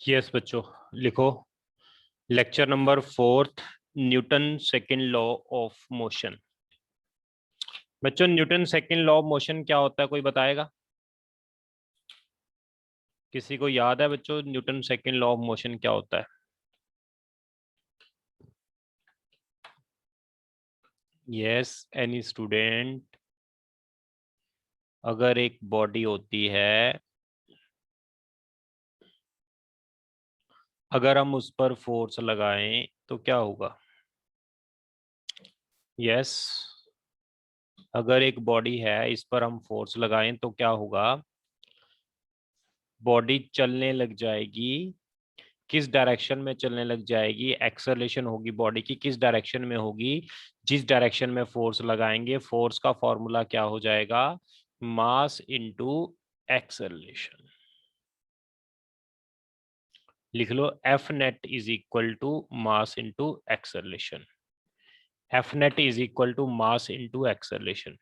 Yes बच्चों, लिखो। Lecture number 4, Newton second law of motion. बच्चों, Newton second law of motion क्या होता है, कोई बताएगा? किसी को याद है बच्चों, Newton second law of motion क्या होता है? Yes, any student? अगर एक बॉडी होती है, अगर हम उस पर फोर्स लगाएं तो क्या होगा? यस, अगर एक बॉडी है, इस पर हम फोर्स लगाएं तो क्या होगा? बॉडी चलने लग जाएगी। किस डायरेक्शन में चलने लग जाएगी? एक्सेलरेशन होगी बॉडी की, किस डायरेक्शन में होगी? जिस डायरेक्शन में फोर्स लगाएंगे। फोर्स का फॉर्मूला क्या हो जाएगा? Mass into acceleration. लिख लो, F net is equal to mass into acceleration. F net is equal to mass into acceleration.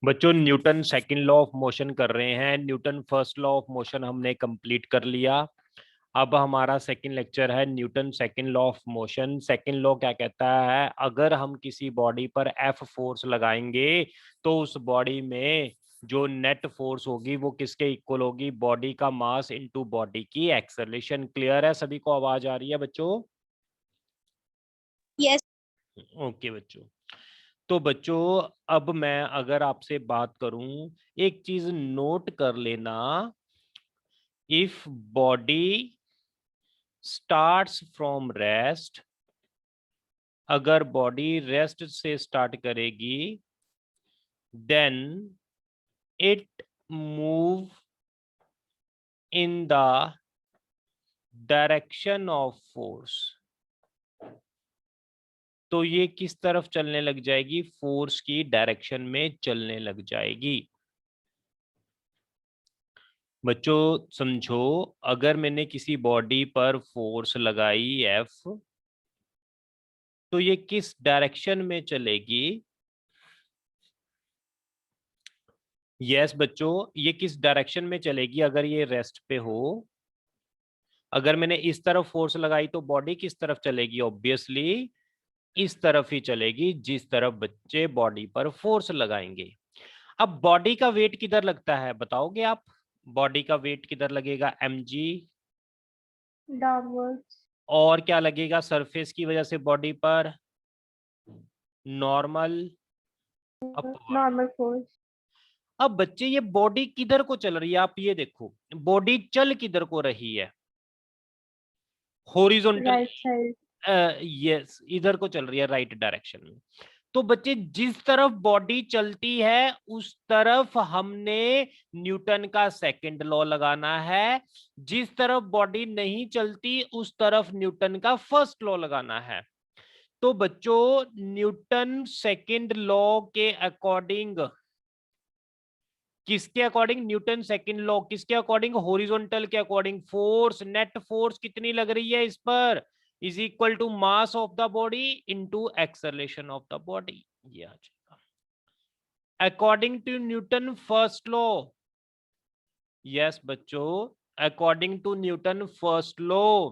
बच्चों, Newton second law of motion कर रहे हैं। Newton first law of motion हमने कंप्लीट कर लिया। अब हमारा सेकंड लेक्चर है Newton second law of motion. Second law क्या कहता है? अगर हम किसी बॉडी पर एफ फोर्स लगाएंगे तो उस बॉडी में जो नेट फोर्स होगी वो किसके इक्वल होगी? बॉडी का मास इनटू बॉडी की एक्सेलरेशन। क्लियर है? सभी को आवाज आ रही है बच्चों? यस। ओके बच्चों। तो बच्चों, अब मैं अगर आपसे बात करूं, एक चीज नोट कर लेना। If body starts from rest, अगर बॉडी रेस्ट से स्टार्ट करेगी, then it move in the direction of force. तो ये किस तरफ चलने लग जाएगी? फोर्स की डायरेक्शन में चलने लग जाएगी। बच्चों समझो, अगर मैंने किसी बॉडी पर फोर्स लगाई एफ, तो ये किस डायरेक्शन में चलेगी? यस बच्चों, ये किस डायरेक्शन में चलेगी अगर ये रेस्ट पे हो? अगर मैंने इस तरफ फोर्स लगाई तो बॉडी किस तरफ चलेगी? ऑब्वियसली इस तरफ ही चलेगी, जिस तरफ बच्चे बॉडी पर फोर्स लगाएंगे। अब बॉडी का वेट किधर लगता है, बताओगे आप? बॉडी का वेट किधर लगेगा? mg। डाउनवर्ड्स। और क्या लगेगा सरफेस की वजह से बॉडी पर? Normal upward. Normal force. अब बच्चे, ये बॉडी किधर को चल रही है? आप ये देखो, बॉडी चल किधर को रही है? हॉरिजॉन्टल। Right side. यस, इधर को चल रही है, राइट डायरेक्शन में। तो बच्चे, जिस तरफ बॉडी चलती है उस तरफ हमने न्यूटन का सेकंड लॉ लगाना है। जिस तरफ बॉडी नहीं चलती उस तरफ न्यूटन का फर्स्ट लॉ लगाना है। तो बच्चों, न्यूटन सेकंड लॉ के अकॉर्डिंग, किसके अकॉर्डिंग? न्यूटन सेकंड लॉ किसके अकॉर्डिंग? हॉरिजॉन्टल के अकॉर्डिंग। फोर्स, नेट फोर्स कितनी लग रही है इस पर? Is equal to mass of the body into acceleration of the body. ये आ जाएगा according to Newton first law. Yes बच्चों, according to Newton first law.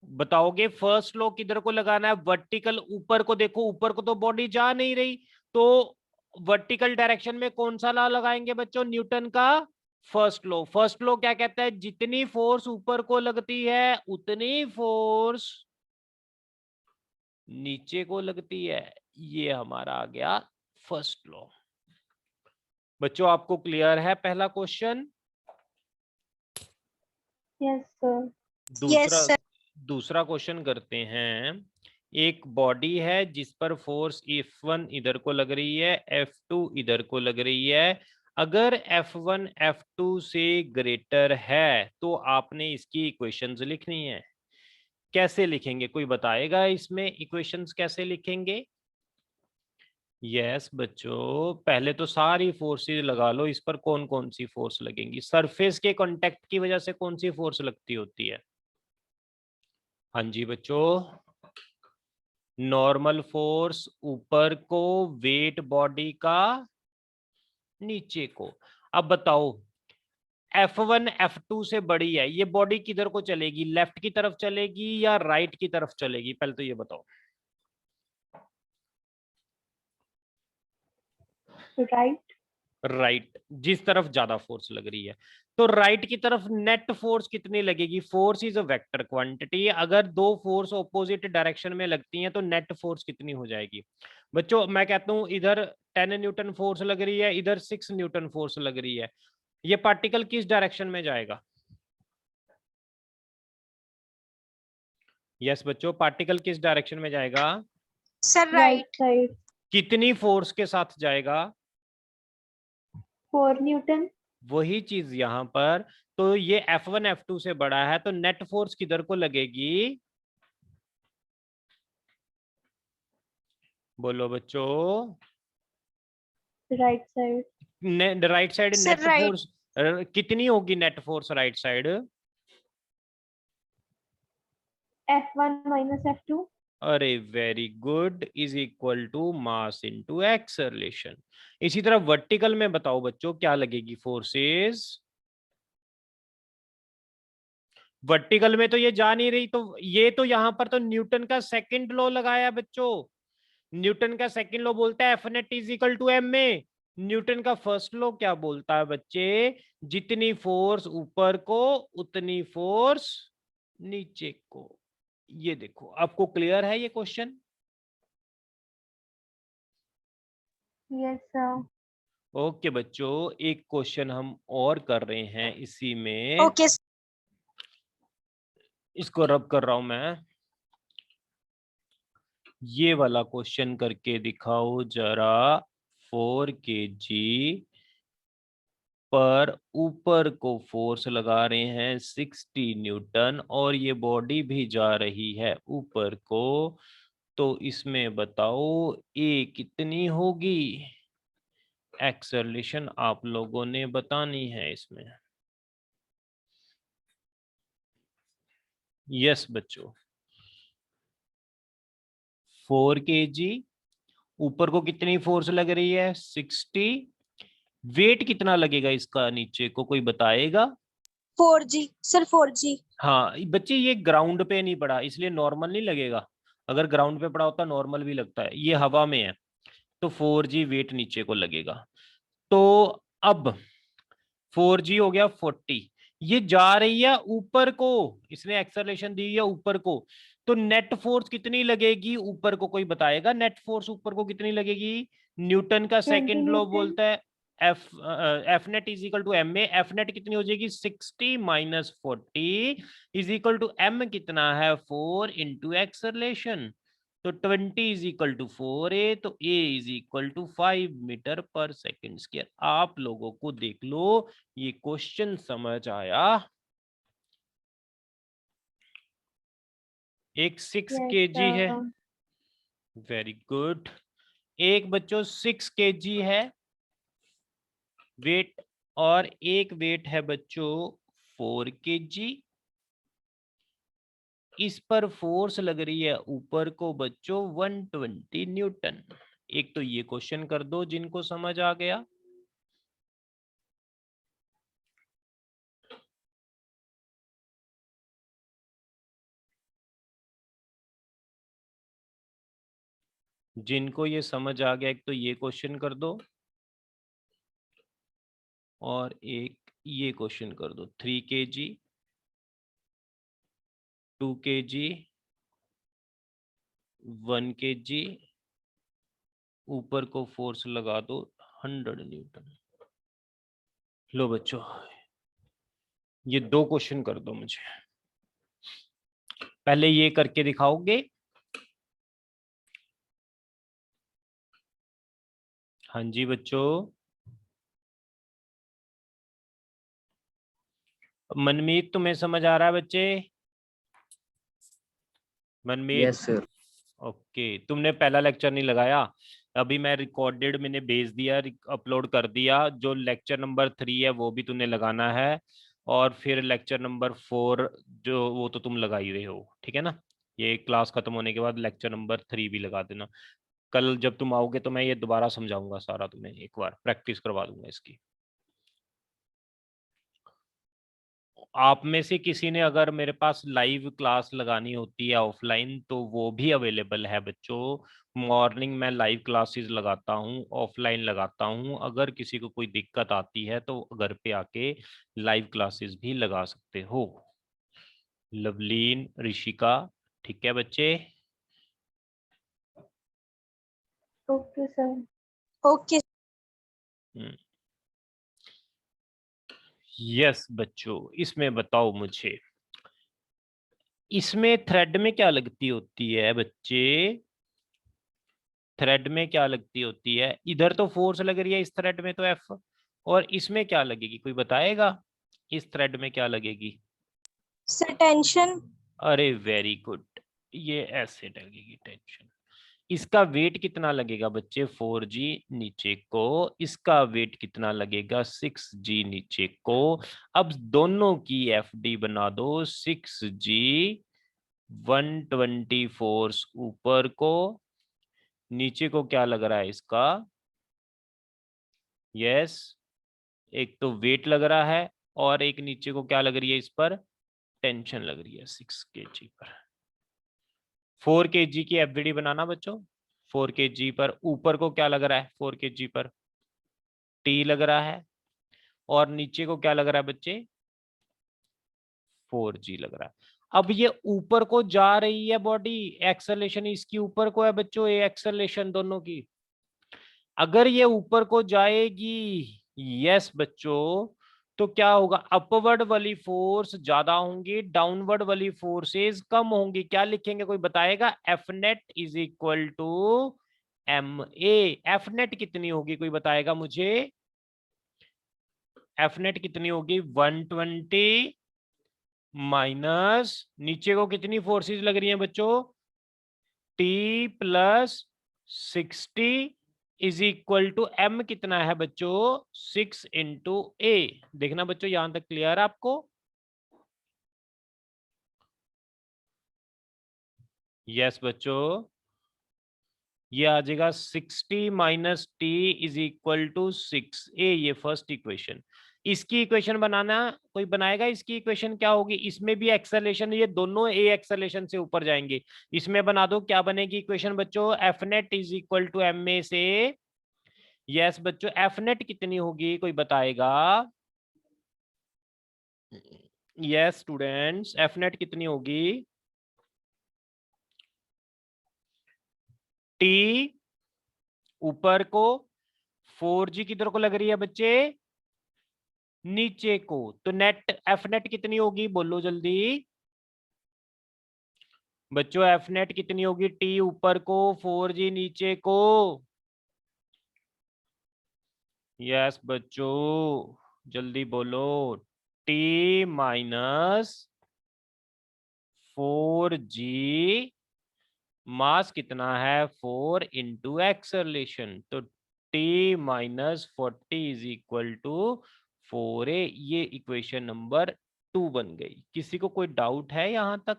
बताओगे फर्स्ट लॉ किधर को लगाना है? वर्टिकल, ऊपर को देखो, ऊपर को तो बॉडी जा नहीं रही, तो वर्टिकल डायरेक्शन में कौन सा लॉ लगाएंगे बच्चों? न्यूटन का फर्स्ट लॉ। फर्स्ट लॉ क्या कहता है? जितनी फोर्स ऊपर को लगती है उतनी फोर्स नीचे को लगती है। ये हमारा आ गया फर्स्ट लॉ। बच्चों, आपको क्लियर है पहला क्वेश्चन? Yes sir. दूसरा दूसरा क्वेश्चन करते हैं। एक बॉडी है जिस पर फोर्स F1 इधर को लग रही है, F2 इधर को लग रही है। अगर F1 F2 से ग्रेटर है तो आपने इसकी इक्वेशंस लिखनी है। कैसे लिखेंगे, कोई बताएगा? इसमें इक्वेशंस कैसे लिखेंगे? यस बच्चों, पहले तो सारी फोर्सेस लगा लो। इस पर कौन कौन सी फोर्स लगेंगी? सरफेस के कांटेक्ट की वजह से कौन सी फोर्स लगती होती है? हाँ जी बच्चों, नॉर्मल फोर्स ऊपर को, वेट बॉडी का नीचे को। अब बताओ, F1 F2 से बड़ी है, ये बॉडी किधर को चलेगी, लेफ्ट की तरफ चलेगी या राइट की तरफ चलेगी, पहले तो ये बताओ। राइट। राइट, जिस तरफ ज्यादा फोर्स लग रही है। तो राइट की तरफ नेट फोर्स कितनी लगेगी, force is a vector quantity, अगर दो फोर्स ऑपोजिट डायरेक्शन में लगती हैं तो नेट फोर्स कितनी हो जाएगी। बच्चों मैं कहता हूं इधर 10 न्यूटन फोर्स लग रही है, इधर 6 न्यूटन फोर्स लग रही है, ये पार्टिकल किस डायरेक्शन में जाएगा। यस बच्चों, पार्टिकल किस डायरेक्शन में जाएगा। Sir right right. साइड। कितनी फोर्स के साथ जाएगा। 4 न्यूटन। वही चीज यहां पर, तो ये F1 F2 से बड़ा है तो नेट फोर्स किधर को लगेगी, बोलो बच्चों। Right side. Right side sir net right. Force कितनी होगी, net force right side. F1 minus F2। अरे very good, is equal to mass into acceleration. इसी तरह वर्टिकल में बताओ बच्चों क्या लगेगी फोर्सेस। वर्टिकल में तो ये जा नहीं रही, तो ये तो यहां पर तो न्यूटन का सेकंड लॉ लगाया बच्चों। न्यूटन का सेकंड लॉ बोलता है F net is equal to M में। न्यूटन का फर्स्ट लॉ क्या बोलता है बच्चे, जितनी फोर्स ऊपर को उतनी फोर्स नीचे को। ये देखो आपको क्लियर है ये क्वेश्चन। Yes sir. ओके बच्चों, एक क्वेश्चन हम और कर रहे हैं इसी में, ओके इसको रब कर रहा हूं मैं। ये वाला क्वेश्चन करके दिखाओ जरा। 4 kg पर ऊपर को फोर्स लगा रहे हैं 60 न्यूटन और ये बॉडी भी जा रही है ऊपर को, तो इसमें बताओ ए कितनी होगी। एक्सेलरेशन आप लोगों ने बतानी है इसमें। यस बच्चों, 4 kg, ऊपर को कितनी फोर्स लग रही है 60, वेट कितना लगेगा इसका नीचे को, कोई बताएगा। 4G sir 4G। हाँ बच्चे, ये ग्राउंड पे नहीं पड़ा इसलिए नॉर्मल नहीं लगेगा, अगर ग्राउंड पे पड़ा होता नॉर्मल भी लगता है, ये हवा में है तो 4G वेट नीचे को लगेगा। तो अब 4G हो गया 40, ये जा रही है ऊपर को, इसने एक्सेलरेशन दी है ऊपर को, तो नेट फोर्स कितनी लगेगी ऊपर को, कोई बताएगा नेट फोर्स ऊपर को कितनी लगेगी। न्यूटन का 20 सेकंड लॉ न्यूटन। बोलता है F net is equal to M में, एफ नेट कितनी हो जाएगी 60 minus 40 is equal to M कितना है 4 इंटू एक्सेलरेशन, तो 20 इज इक्वल टू 4a, तो a is equal to 5 metre per second square. आप लोगों को देख लो ये क्वेश्चन समझ आया। एक 6 kg है, वेरी गुड। एक बच्चों 6 kg है वेट, और एक वेट है बच्चों 4 kg। इस पर फोर्स लग रही है ऊपर को बच्चों 120 न्यूटन। एक तो ये क्वेश्चन कर दो जिनको समझ आ गया। जिनको ये समझ आ गया एक तो ये क्वेश्चन कर दो, और एक ये क्वेश्चन कर दो। 3 kg, 2 kg, 1 kg, ऊपर को फोर्स लगा दो 100 न्यूटन। लो बच्चों, ये दो क्वेश्चन कर दो मुझे, पहले ये करके दिखाओगे। हाँ जी बच्चों, मनमीत तुम्हें समझ आ रहा है बच्चे। मनमीत। Yes sir. ओके, तुमने पहला लेक्चर नहीं लगाया, अभी मैं रिकॉर्डेड मैंने भेज दिया, अपलोड कर दिया। जो लेक्चर नंबर 3 है वो भी तुमने लगाना है, और फिर लेक्चर नंबर 4 जो वो तो तुम लगा ही रहे हो, ठीक है ना। ये क्लास खत्म होने के बाद लेक्चर नंबर 3 भी लगा देना। कल जब तुम आओगे तो मैं ये दोबारा समझाऊंगा सारा, तुम्हें एक बार प्रैक्टिस करवा दूंगा इसकी। आप में से किसी ने अगर मेरे पास लाइव क्लास लगानी होती है ऑफलाइन तो वो भी अवेलेबल है बच्चों। मॉर्निंग में लाइव क्लासेस लगाता हूँ, ऑफलाइन लगाता हूँ। अगर किसी को कोई दिक्कत आती है तो घर पे आके लाइव क्लासेस भी लगा सकते हो। लवलीन, ऋषिका, ठीक है बच्चे? Okay sir. ओके। यस बच्चों, इसमें बताओ मुझे, इसमें थ्रेड में क्या लगती होती है बच्चे? थ्रेड में क्या लगती होती है? इधर तो फोर्स लग रही है, इस थ्रेड में तो एफ, और इसमें क्या लगेगी, कोई बताएगा? इस थ्रेड में क्या लगेगी? Sir tension. अरे वेरी गुड, ये ऐसे लगेगी टेंशन। इसका वेट कितना लगेगा बच्चे? 4G नीचे को। इसका वेट कितना लगेगा? 6G नीचे को। अब दोनों की FD बना दो। 6G 120 फोर्स ऊपर को, नीचे को क्या लग रहा है इसका? यस, एक तो वेट लग रहा है और एक नीचे को क्या लग रही है, इस पर टेंशन लग रही है 6 kg पर। 4 kg की FBD बनाना बच्चों। 4 kg पर ऊपर को क्या लग रहा है? 4 kg पर T लग रहा है, और नीचे को क्या लग रहा है बच्चे? 4G लग रहा है। अब ये ऊपर को जा रही है बॉडी, एक्सेलेरेशन इसकी ऊपर को है बच्चों, ये एक्सेलेरेशन दोनों की। अगर ये ऊपर को जाएगी, यस बच्चों, तो क्या होगा? अपवर्ड वाली फोर्स ज्यादा होंगी, डाउनवर्ड वाली फोर्सेस कम होंगी। क्या लिखेंगे, कोई बताएगा? F net is equal to MA। F net कितनी होगी, कोई बताएगा मुझे? एफ नेट कितनी होगी? 120 माइनस नीचे को कितनी फोर्सेस लग रही हैं बच्चों? T plus 60 is equal to M कितना है बच्चों? 6 × A। देखना बच्चों, यहां तक क्लियर है आपको? यस बच्चों, ये आ जाएगा 60 minus T is equal to 6A। ये फर्स्ट इक्वेशन। इसकी इक्वेशन बनाना, कोई बनाएगा? इसकी इक्वेशन क्या होगी? इसमें भी एक्सेलेरेशन, ये दोनों A एक्सेलेरेशन से ऊपर जाएंगे। इसमें बना दो, क्या बनेगी इक्वेशन बच्चों? F net is equal to MA से। यस बच्चों, एफ नेट कितनी होगी, कोई बताएगा? यस स्टूडेंट्स, एफ नेट कितनी होगी? T ऊपर को, 4G किधर को लग रही है बच्चे? नीचे को। तो नेट एफ नेट कितनी होगी, बोलो जल्दी बच्चों। एफ नेट कितनी होगी? T ऊपर को, 4G नीचे को। यस बच्चों, जल्दी बोलो। T माइनस 4G, मास कितना है? 4 इंटू एक्सेलरेशन। तो T minus 40 is equal to 4A। ये इक्वेशन नंबर 2 बन गई। किसी को कोई डाउट है यहां तक?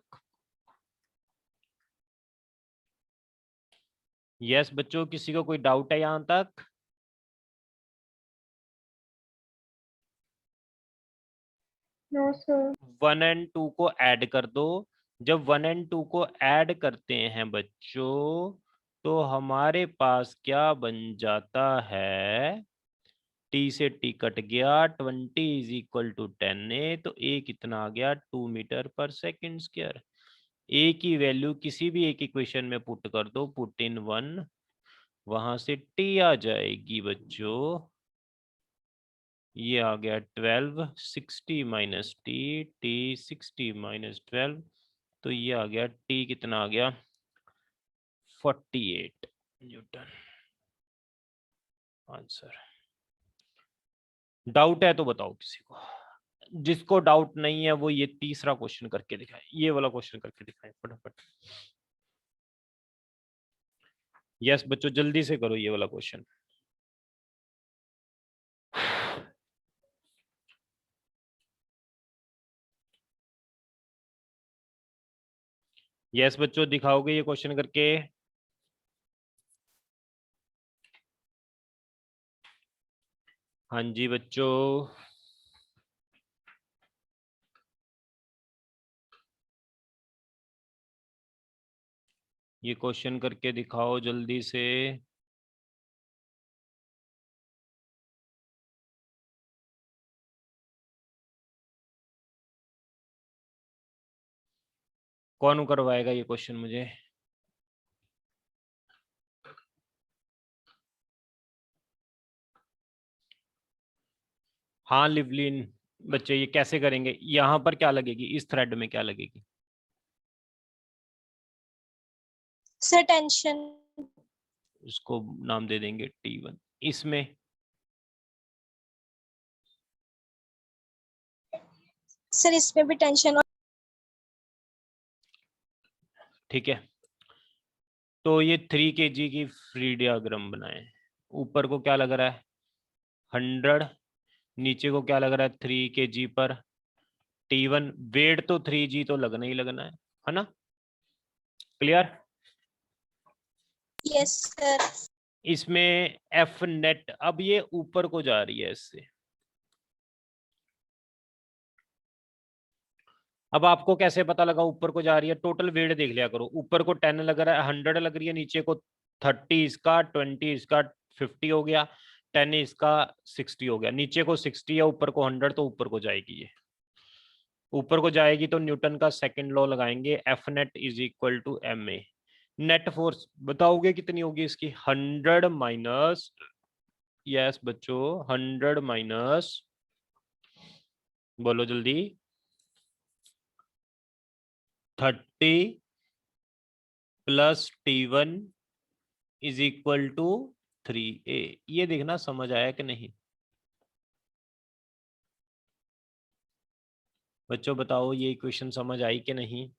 यस बच्चों, किसी को कोई डाउट है यहां तक? No sir. 1 एंड 2 को ऐड कर दो। जब 1 एंड 2 को ऐड करते हैं बच्चों, तो हमारे पास क्या बन जाता है? T से T कट गया, 20 इज इक्वल टू 10A। तो A कितना आ गया? 2 metre per second square. A की वैल्यू किसी भी एक इक्वेशन में पुट कर दो, पुट इन 1, वहां से T आ जाएगी बच्चों। ये आ गया 12, 60 माइनस T 60 माइनस 12, तो ये आ गया T कितना आ गया? 48 न्यूटन। आंसर। डाउट है तो बताओ किसी को। जिसको डाउट नहीं है वो ये तीसरा क्वेश्चन करके दिखाए, ये वाला क्वेश्चन करके दिखाए फटाफट। यस बच्चों, जल्दी से करो ये वाला क्वेश्चन। यस बच्चों, दिखाओगे ये क्वेश्चन करके? हाँ जी बच्चों। ये क्वेश्चन करके दिखाओ जल्दी से। कौन करवाएगा ये क्वेश्चन मुझे? हाँ लिवलिन बच्चे, ये कैसे करेंगे? यहाँ पर क्या लगेगी? इस थ्रेड में क्या लगेगी? Sir tension. उसको नाम दे देंगे T1। इसमें सर इसमें भी टेंशन। ठीक है, तो ये 3 kg की फ्री डायग्राम बनाए। ऊपर को क्या लग रहा है? 100। नीचे को क्या लग रहा है? 3 kg पर T1। वेट तो 3g तो लगना ही लगना है ना? क्लियर? Yes sir. इसमें F नेट, अब ये ऊपर को जा रही है इससे। अब आपको कैसे पता लगा ऊपर को जा रही है? टोटल वेट देख लिया करो। ऊपर को 10 लग रहा है, 100 लग रही है, नीचे को 30 इसका, 20 इसका, 50 हो गया, 10 इसका, 60 हो गया। नीचे को 60 है, ऊपर को 100, तो ऊपर को जाएगी ये। ऊपर को जाएगी तो न्यूटन का सेकंड लॉ लगाएंगे, F net is equal to M A. Net force बताओगे कितनी होगी इसकी? 100 माइनस, यस बच्चों, 100 माइनस, बोलो जल्दी, 30 plus T1 is equal to 3a। ये देखना समझ आया कि नहीं बच्चों? बताओ ये इक्वेशन समझ आई कि नहीं?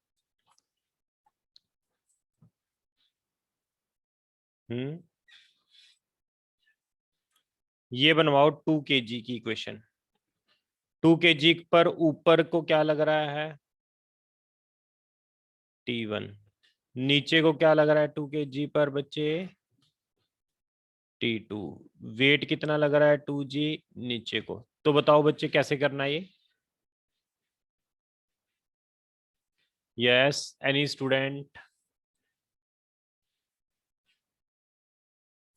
ये बनवाओ 2 kg की इक्वेशन। 2 kg पर ऊपर को क्या लग रहा है? T1। नीचे को क्या लग रहा है 2 kg पर बच्चे? T2। वेट कितना लग रहा है 2g नीचे को? तो बताओ बच्चे कैसे करना है ये? Yes, any student?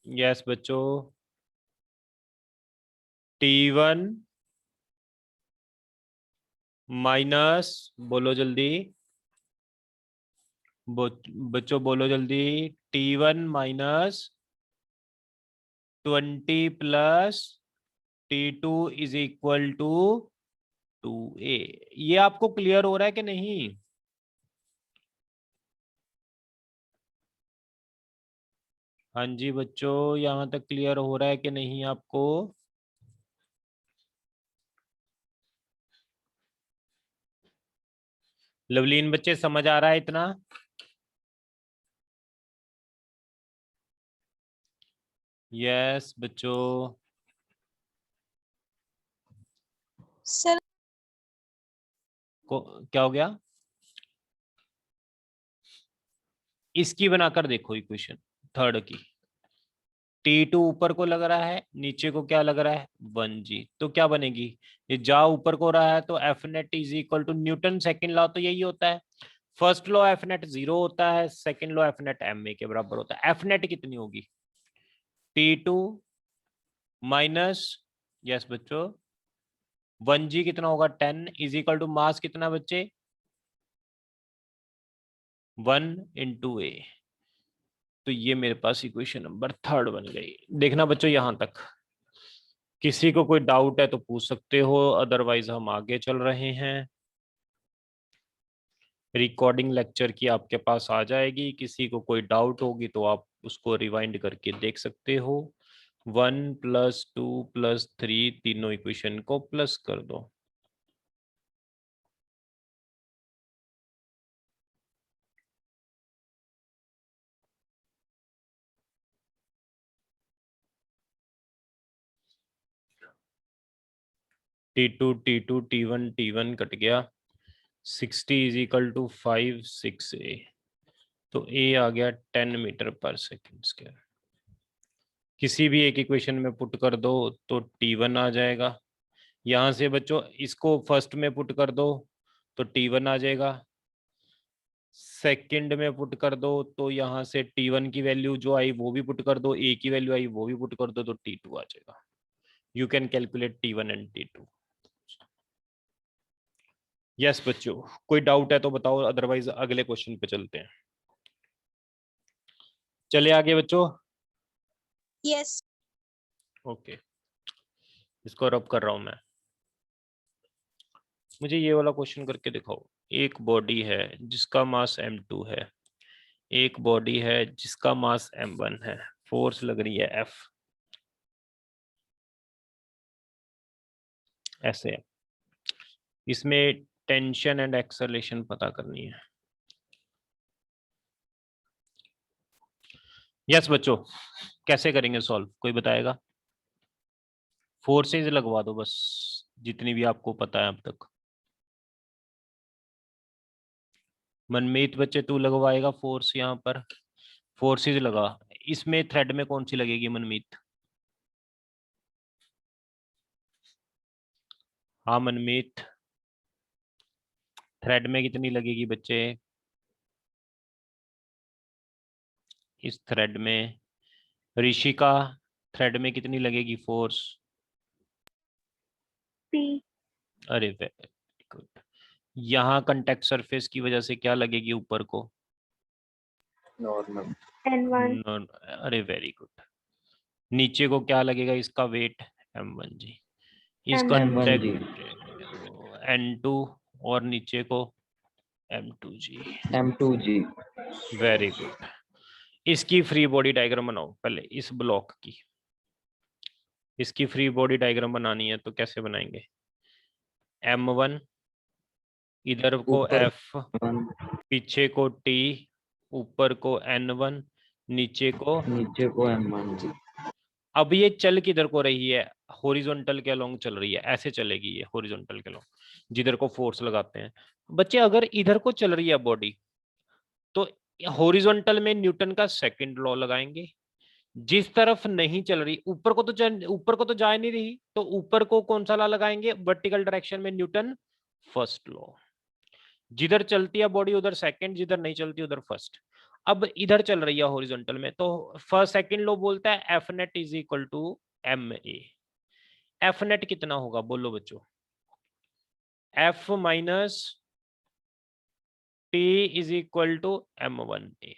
यस बच्चों। T1 माइनस, बोलो जल्दी, बच्चों बोलो जल्दी, T1 minus 20 plus T2 is equal to 2a। ये आपको क्लियर हो रहा है कि नहीं? हाँ जी बच्चों, यहाँ तक क्लियर हो रहा है कि नहीं आपको? लवलीन बच्चे समझ आ रहा है इतना? यस बच्चों। सर को क्या हो गया? इसकी बनाकर देखो इक्वेशन, थर्ड की। T2 ऊपर को लग रहा है, नीचे को क्या लग रहा है? 1g। तो क्या बनेगी? ये जा ऊपर को रहा है तो F net is equal to, Newton second law तो यही होता है। फर्स्ट लॉ एफ नेट 0 होता है, second law F net M A के बराबर होता है। एफ नेट कितनी होगी? T2 माइनस, यस बच्चों, 1g कितना होगा? 10 इज इक्वल टू मास कितना बच्चे? 1 इंटू ए। तो ये मेरे पास इक्वेशन नंबर थर्ड बन गई। देखना बच्चों यहां तक, किसी को कोई डाउट है तो पूछ सकते हो, अदरवाइज हम आगे चल रहे हैं। रिकॉर्डिंग लेक्चर की आपके पास आ जाएगी, किसी को कोई डाउट होगी तो आप उसको रिवाइंड करके देख सकते हो। 1 प्लस 2 प्लस 3, तीनों इक्वेशन को प्लस कर दो। T2 T2 T1 T1 cut गया। 60 इज इक्वल टू 5 6a। तो a आ गया 10 मीटर पर सेकेंड स्क्वायर। किसी भी एक इक्वेशन में पुट कर दो तो T1 आ जाएगा। यहां से बच्चों इसको फर्स्ट में पुट कर दो तो T1 आ जाएगा। सेकंड में पुट कर दो तो यहाँ से T1 की वैल्यू जो आई वो भी पुट कर दो, A की वैल्यू आई वो भी पुट कर दो, तो T2 आ जाएगा। You can calculate T1 and T2। Yes बच्चों, कोई डाउट है तो बताओ, अदरवाइज अगले क्वेश्चन पे चलते हैं। चले आगे बच्चों। Yes. ओके, इसको रब कर रहा हूं मैं। मुझे ये वाला क्वेश्चन करके दिखाओ। एक बॉडी है जिसका मास m2 है, एक बॉडी है जिसका मास m1 है, फोर्स लग रही है F, ऐसे है। इसमें टेंशन एंड एक्सेलरेशन पता करनी है। यस बच्चों, कैसे करेंगे सॉल्व, कोई बताएगा? फोर्सेज लगवा दो बस, जितनी भी आपको पता है अब तक। मनमीत बच्चे तू लगवाएगा फोर्स, यहाँ पर फोर्सेज लगा। इसमें थ्रेड में कौन सी लगेगी मनमीत? हाँ मनमीत, थ्रेड में कितनी लगेगी बच्चे? इस थ्रेड में ऋषिका, थ्रेड में कितनी लगेगी फोर्स? P. अरे वेरी गुड। यहाँ कांटेक्ट सरफेस की वजह से क्या लगेगी ऊपर को? नॉर्मल। N1. अरे वेरी गुड। नीचे को क्या लगेगा इसका वेट? m1 जी। इसका M1 जी। n2 और नीचे को m2 g. M2 g. Very good. इसकी फ्री बॉडी डायग्राम बनाओ पहले, इस ब्लॉक की। इसकी फ्री बॉडी डायग्राम बनानी है तो कैसे बनाएंगे? m1, इधर को ऊपर f, पीछे को t, ऊपर को n1, नीचे को। M1 जी। अब ये चल किधर को रही है? हॉरिजॉन्टल के अलोंग चल रही है, ऐसे चलेगी ये हॉरिजॉन्टल के अलोंग, जिधर को फोर्स लगाते हैं। बच्चे अगर इधर को चल रही है बॉडी तो हॉरिजॉन्टल में न्यूटन का सेकंड लॉ लगाएंगे। जिस तरफ नहीं चल रही, ऊपर को तो जा नहीं रही, तो ऊपर को कौन सा लॉ लगाएंगे? वर्टिकल डायरेक्शन में न्यूटन फर्स्ट लॉ। जिधर चलती है बॉडी उधर सेकंड, जिधर नहीं चलती उधर फर्स्ट। अब इधर चल रही है हॉरिजॉन्टल में तो फर्स्ट सेकंड लॉ बोलता है F net is equal to M A. F net कितना होगा बोलो बच्चों? F minus T is equal to m1a।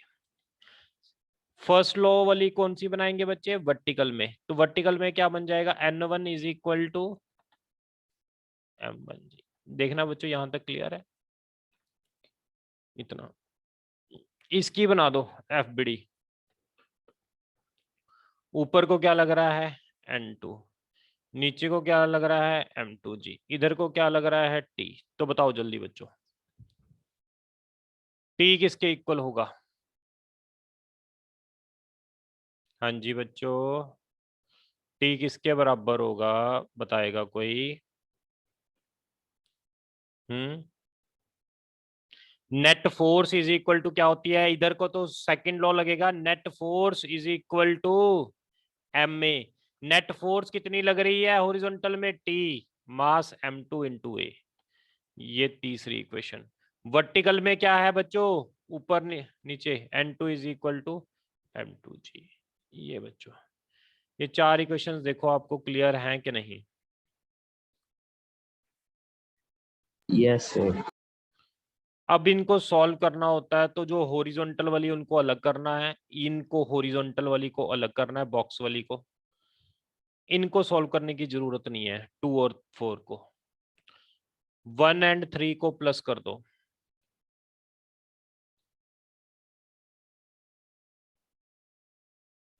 First law वाली कौन सी बनाएंगे बच्चे? वर्टिकल में, तो वर्टिकल में क्या बन जाएगा? n1 is equal to m1 जी। देखना बच्चों, यहां तक क्लियर है? इतना। इसकी बना दो एफ बी डी। ऊपर को क्या लग रहा है? n2, नीचे को क्या लग रहा है? m2 जी। इधर को क्या लग रहा है? t। तो बताओ जल्दी बच्चों, t किसके इक्वल होगा? हाँ जी बच्चों, t किसके बराबर होगा बताएगा कोई? Net force is equal to क्या होती है? इधर को तो सेकंड लॉ लगेगा, net force is equal to M A. Net force कितनी लग रही है हॉरिजॉन्टल में? T, mass m2 into A. ये तीसरी इक्वेशन। वर्टिकल में क्या है बच्चों? ऊपर नीचे n2 is equal to m2 जी। ये बच्चों, ये चार इक्वेशंस देखो आपको क्लियर हैं कि नहीं? Yes sir. अब इनको सॉल्व करना होता है तो जो हॉरिजॉन्टल वाली उनको अलग करना है, इनको हॉरिजॉन्टल वाली को अलग करना है, बॉक्स वाली को। इनको सॉल्व करने की जरूरत नहीं है। 2 और 4 को, 1 एंड 3 को प्लस कर दो।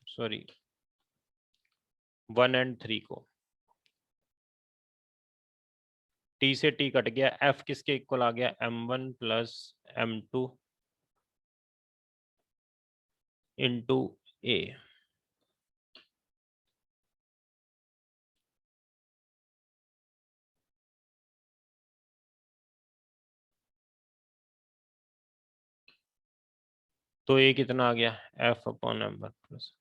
सॉरी, 1 एंड 3 को। टी से टी कट गया, एफ किसके इक्वल आ गया? m1 प्लस m2 इंटू ए। तो ये कितना आ गया? F upon m1 plus.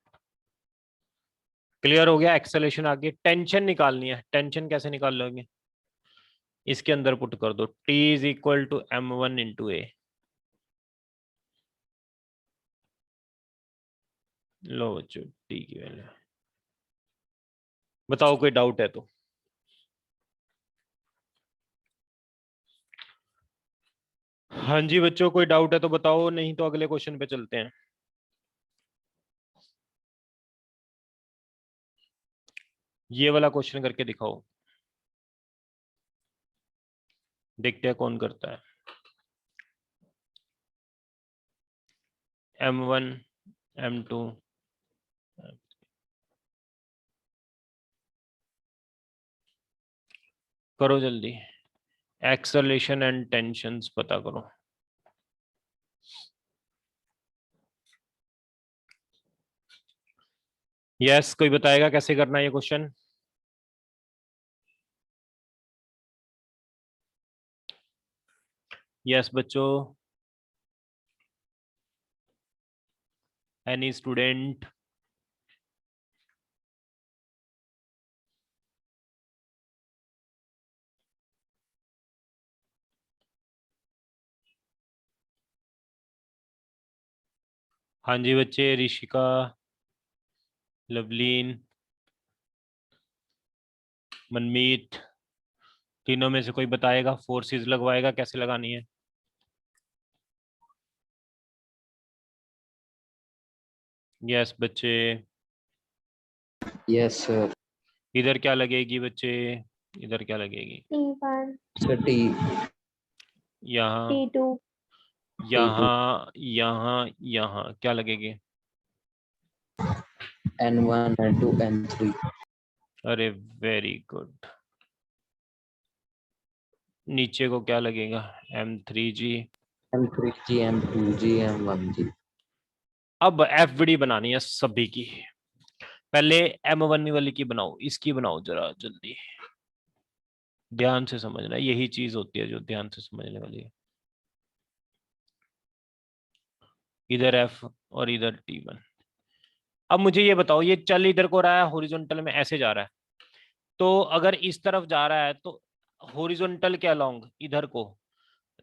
Clear हो गया? एक्सेलेरेशन आ गई। टेंशन निकालनी है, टेंशन कैसे निकाल लोगे? इसके अंदर पुट कर दो, T is equal to m1 into A. लो बच्चों टी की वैल्यू, बताओ कोई डाउट है तो। हाँ जी बच्चों, कोई डाउट है तो बताओ, नहीं तो अगले क्वेश्चन पे चलते हैं। ये वाला क्वेश्चन करके दिखाओ, देखते हैं कौन करता है। M1 M2 करो जल्दी, एक्सेलरेशन एंड टेंशंस पता करो। यस, कोई बताएगा कैसे करना है ये क्वेश्चन? यस बच्चों, एनी स्टूडेंट? हाँ जी बच्चे, ऋषिका, लवलीन, मनमीत, तीनों में से कोई बताएगा, फोर्सेस लगवाएगा कैसे लगानी है? यस बच्चे, Yes, sir. इधर क्या लगेगी बच्चे, इधर क्या लगेगी? T1, Sir, T. यहाँ, T2, यहाँ, यहाँ, यहाँ क्या लगेगी? N1, N2, N3. अरे वेरी गुड। नीचे को क्या लगेगा? M3G। M3G, M2G, M1G. अब FVD बनानी है सभी की। पहले M1 वाली की बनाओ, इसकी बनाओ जरा जल्दी, ध्यान से समझना, यही चीज होती है जो ध्यान से समझने वाली है। इधर F और इधर T1। अब मुझे ये बताओ, ये चल इधर को रहा है, हॉरिजॉन्टल में ऐसे जा रहा है, तो अगर इस तरफ जा रहा है तो हॉरिजॉन्टल के अलोंग इधर को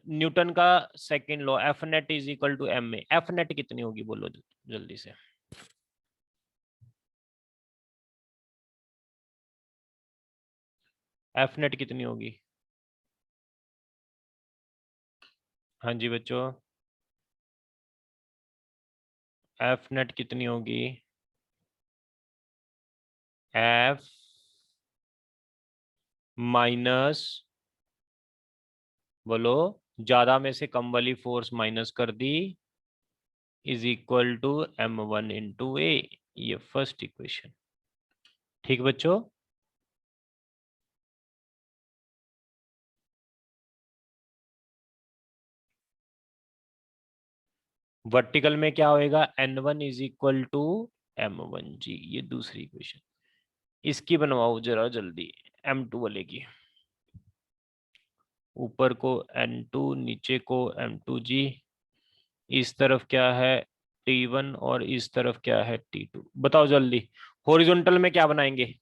न्यूटन का second law F net is equal to M में, F नेट कितनी होगी बोलो जल्दी से? F नेट कितनी होगी? हाँ जी बच्चों, F नेट कितनी होगी? F माइनस, बोलो, ज्यादा में से कम वाली फोर्स माइनस कर दी, is equal to M1 into A. ये फर्स्ट इक्वेशन, ठीक बच्चों? वर्टिकल में क्या होएगा? N1 is equal to M1G, ये दूसरी इक्वेशन। इसकी बनवाओ जरा जल्दी, M2 वाले की। ऊपर को N2, नीचे को M2G, इस तरफ क्या है T1 और इस तरफ क्या है T2। बताओ जल्दी, हॉरिजॉन्टल में क्या बनाएंगे?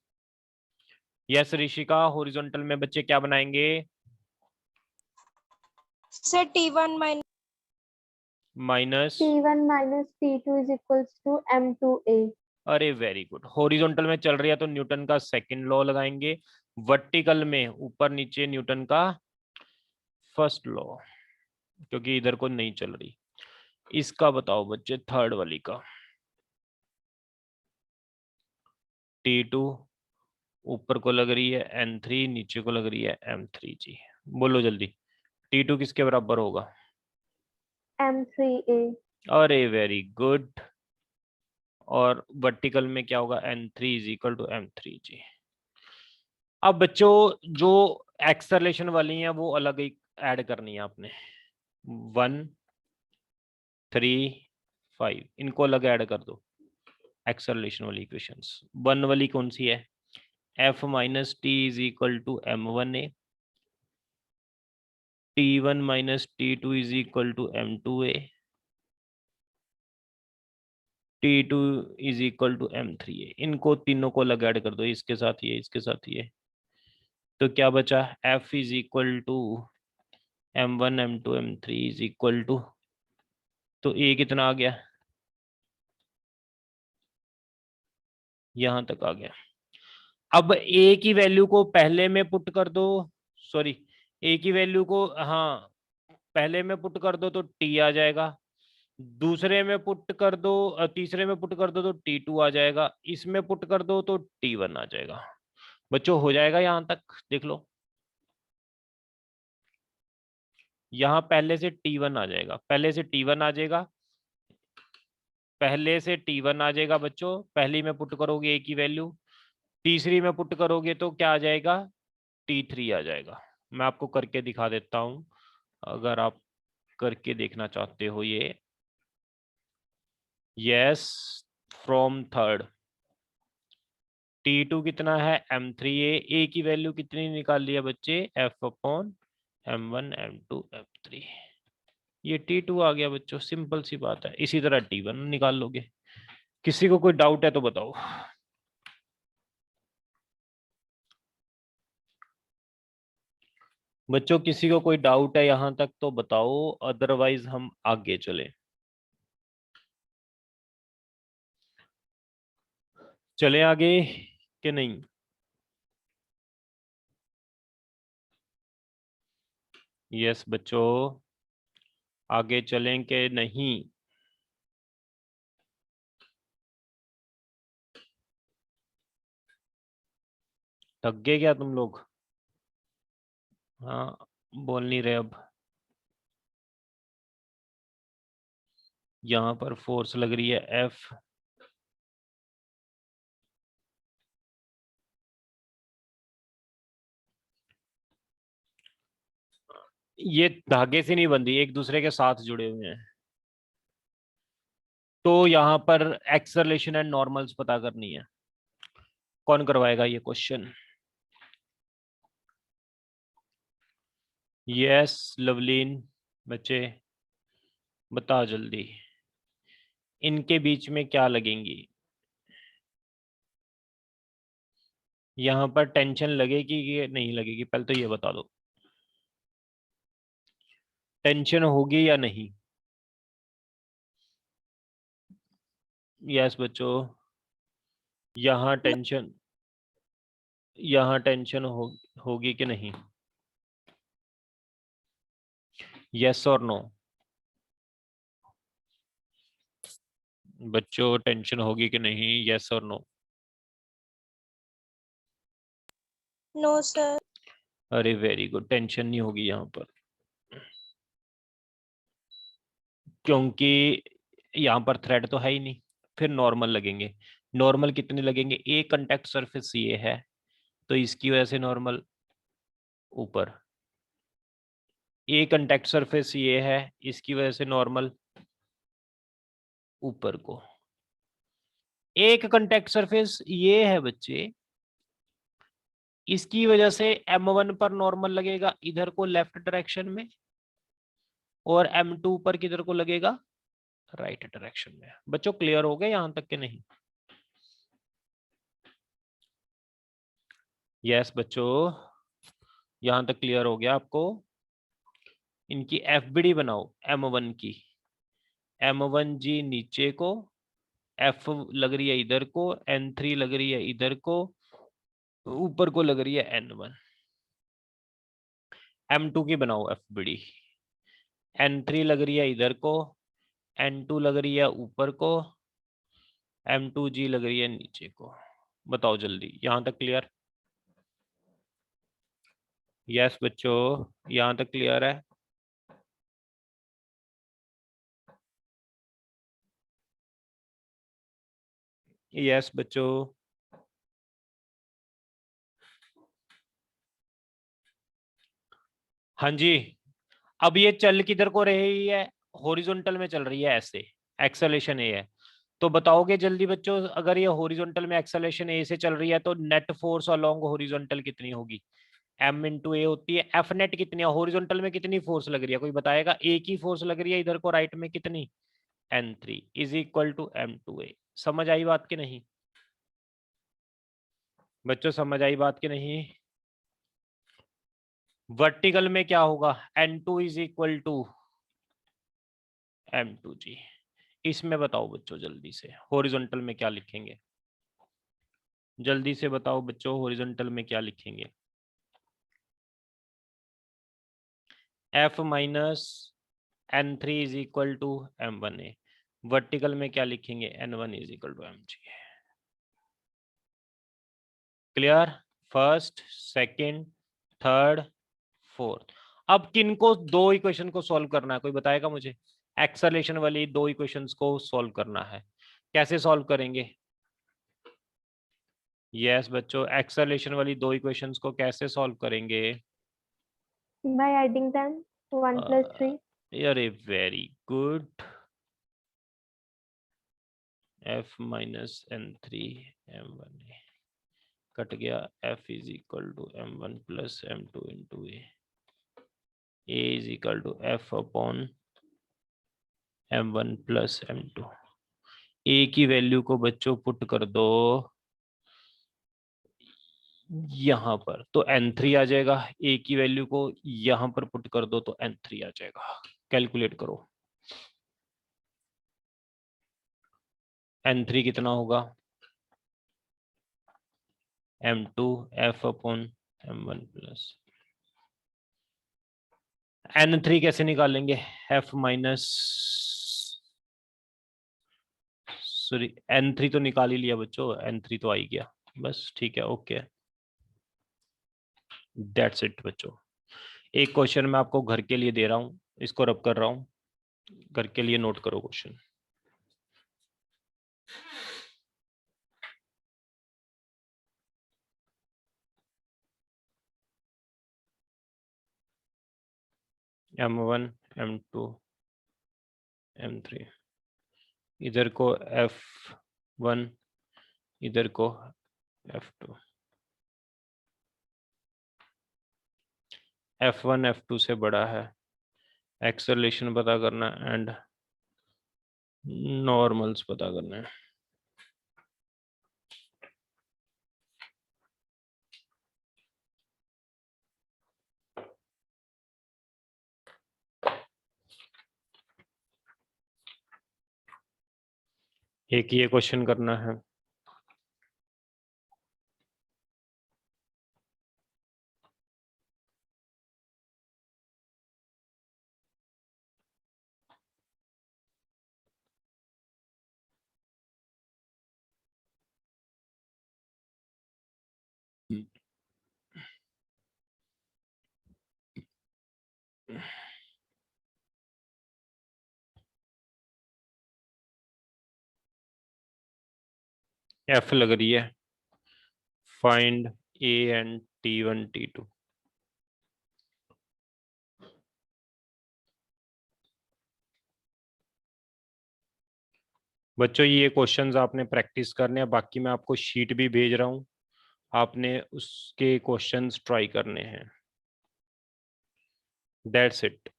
यस ऋषिका, हॉरिजॉन्टल में बच्चे क्या बनाएंगे? Sir, T1 minus minus, T1 minus T2 is equals to M2A. अरे वेरी गुड। हॉरिजॉन्टल में चल रही है तो न्यूटन का सेकंड लॉ लगाएंगे, वर्टिकल में ऊपर नीचे न्यूटन का फर्स्ट लॉ, क्योंकि इधर को नहीं चल रही। इसका बताओ बच्चे, थर्ड वाली का। T2 ऊपर को लग रही है N3, नीचे को लग रही है M3G। बोलो जल्दी, T2 किसके बराबर होगा? M3A. अरे वेरी गुड। और वर्टिकल में क्या होगा? N3 is equal to M3G। अब बच्चों जो एक्सेलरेशन वाली हैं वो अलग ही ऐड करनी है आपने, 1, 3, 5 इनको अलग ऐड कर दो। एक्सेलरेशन वाली इक्वेशंस 1 वाली कौन सी है? F minus T is equal to M1A, T1 minus T2 is equal to M2A, T2 is equal to M3A। इनको तीनों को अलग ऐड कर दो, इसके साथ ये, इसके साथ ये, तो क्या बचा? F is equal to M1 M2 M3 is equal to, तो A कितना आ गया? यहां तक आ गया। अब ए की वैल्यू को पहले में पुट कर दो, सॉरी ए की वैल्यू को, हाँ पहले में पुट कर दो तो टी आ जाएगा, दूसरे में पुट कर दो, तीसरे में पुट कर दो तो T2 आ जाएगा, इसमें पुट कर दो तो T1 आ जाएगा। बच्चों हो जाएगा यहां तक, देख लो यहां पहले से T1 आ जाएगा, पहले से T1 आ जाएगा, पहले से T1 आ जाएगा बच्चों, पहली में पुट करोगे ए की वैल्यू, तीसरी में पुट करोगे तो क्या आ जाएगा, T3 आ जाएगा। मैं आपको करके दिखा देता हूं अगर आप करके देखना चाहते हो ये। यस, फ्रॉम थर्ड T2 कितना है M3A, ए की वैल्यू कितनी निकाल लिया बच्चे, F upon M1 M2 M3, ये T2 आ गया बच्चों, सिंपल सी बात है। इसी तरह T1 निकाल लोगे। किसी को कोई डाउट है तो बताओ। बच्चों किसी को कोई डाउट है यहां तक तो बताओ, अदरवाइज हम आगे चले। चले आगे कि नहीं? यस बच्चों, आगे चलें कि नहीं? थक गए क्या तुम लोग? हाँ, बोल नहीं रहे अब। यहाँ पर फोर्स लग रही है F, ये धागे से नहीं बंधी, एक दूसरे के साथ जुड़े हुए हैं। तो यहाँ पर एक्सेलरेशन एंड नॉर्मल्स पता करनी है। कौन करवाएगा ये क्वेश्चन? यस लवलीन, बच्चे बताओ जल्दी, इनके बीच में क्या लगेंगी? यहाँ पर टेंशन लगेगी कि नहीं लगेगी, पहले तो ये बता दो, टेंशन होगी या नहीं? यस बच्चों, यहाँ टेंशन, यहाँ टेंशन होगी कि नहीं? यस और नो? बच्चों टेंशन होगी कि नहीं, यस और नो? No sir. अरे वेरी गुड, टेंशन नहीं होगी यहाँ पर, क्योंकि यहाँ पर थ्रेड तो है ही नहीं। फिर नॉर्मल लगेंगे, नॉर्मल कितने लगेंगे, एक कांटेक्ट सरफेस ये है तो इसकी वजह से नॉर्मल ऊपर, एक कांटेक्ट सरफेस ये है इसकी वजह से नॉर्मल ऊपर को, एक कांटेक्ट सरफेस ये है बच्चे, इसकी वजह से M1 पर नॉर्मल लगेगा इधर को लेफ्ट डायरेक्शन में, और M2 पर किधर को लगेगा, राइट डायरेक्शन में। बच्चों क्लियर हो गए यहां तक के नहीं? यस बच्चों, यहां तक क्लियर हो गया आपको? इनकी FBD बनाओ M1 की, M1G नीचे को, F लग रही है इधर को, N3 लग रही है इधर को, ऊपर को लग रही है N1। M2 की बनाओ FBD, N3 लग रही है इधर को, N2 लग रही है ऊपर को, M2G लग रही है नीचे को। बताओ जल्दी, यहां तक क्लियर? यस बच्चों, यहां तक क्लियर है? यस बच्चों, हाँ जी। अब ये चल किधर को रही है, हॉरिजॉन्टल में चल रही है ऐसे, एक्सेलेरेशन ए है। तो बताओगे जल्दी बच्चों, अगर ये हॉरिजॉन्टल में एक्सेलेरेशन ए से चल रही है तो नेट फोर्स अलोंग हॉरिजॉन्टल कितनी होगी? M इंटू ए होती है। F नेट कितनी है, हॉरिजॉन्टल में कितनी फोर्स लग रही है, कोई बताएगा? एक ही फोर्स लग रही है इधर को राइट में, कितनी? N3 is equal to M2A। समझ आई बात की नहीं बच्चों, समझ आई बात की नहीं? वर्टिकल में क्या होगा, N2 is equal to M2G। इसमें बताओ बच्चों जल्दी से, हॉरिजॉन्टल में क्या लिखेंगे? जल्दी से बताओ बच्चों, हॉरिजॉन्टल में क्या लिखेंगे? F minus N3 is equal to M1A। Vertical में क्या लिखेंगे? N1 is equal to Mg। Clear? First, second, third, fourth. अब किनको दो इक्वेशन को सॉल्व करना है, कोई बताएगा मुझे? एक्सेलरेशन वाली दो इक्वेशंस को सॉल्व करना है। कैसे सॉल्व करेंगे? यस बच्चों, एक्सेलरेशन वाली दो इक्वेशंस को कैसे सॉल्व करेंगे? By adding them, 1 plus 3. अरे very good. F minus N3 M1A cut गया, F is equal to M1 plus M2 into A is equal to F upon M1 plus M2। A की value को बच्चों put कर दो यहाँ पर, तो N3 आ जाएगा। A की वैल्यू को यहाँ पर पुट कर दो तो N3 आ जाएगा। कैलकुलेट करो, N3 कितना होगा? M2 F upon M1 plus. N3 कैसे निकालेंगे? F माइनस, सॉरी N3 तो निकाल ही लिया बच्चों, N3 तो आ ही गया। बस ठीक है, ओके, दैट्स इट बच्चों। एक क्वेश्चन मैं आपको घर के लिए दे रहा हूँ, इसको रब कर रहा हूँ, घर के लिए नोट करो क्वेश्चन। M1 M2 M3, इधर को F1, इधर को F2। F1 F2 से बड़ा है, एक्सेलरेशन पता करना एंड नॉर्मल्स पता करना है। एक ये क्वेश्चन करना है। F लग रही है, find A and T1 T2। बच्चों ये क्वेश्चंस आपने प्रैक्टिस करने हैं, बाकी मैं आपको शीट भी भेज रहा हूँ, आपने उसके क्वेश्चंस ट्राई करने हैं। That's it,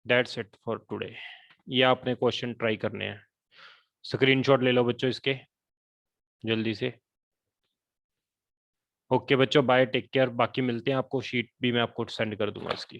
that's it for today. ये आपने क्वेश्चन ट्राई करने हैं। स्क्रीनशॉट ले लो बच्चों इसके जल्दी से। ओके बच्चों, बाय, टेक केयर। बाकी मिलते हैं, आपको शीट भी मैं आपको सेंड कर दूंगा इसकी।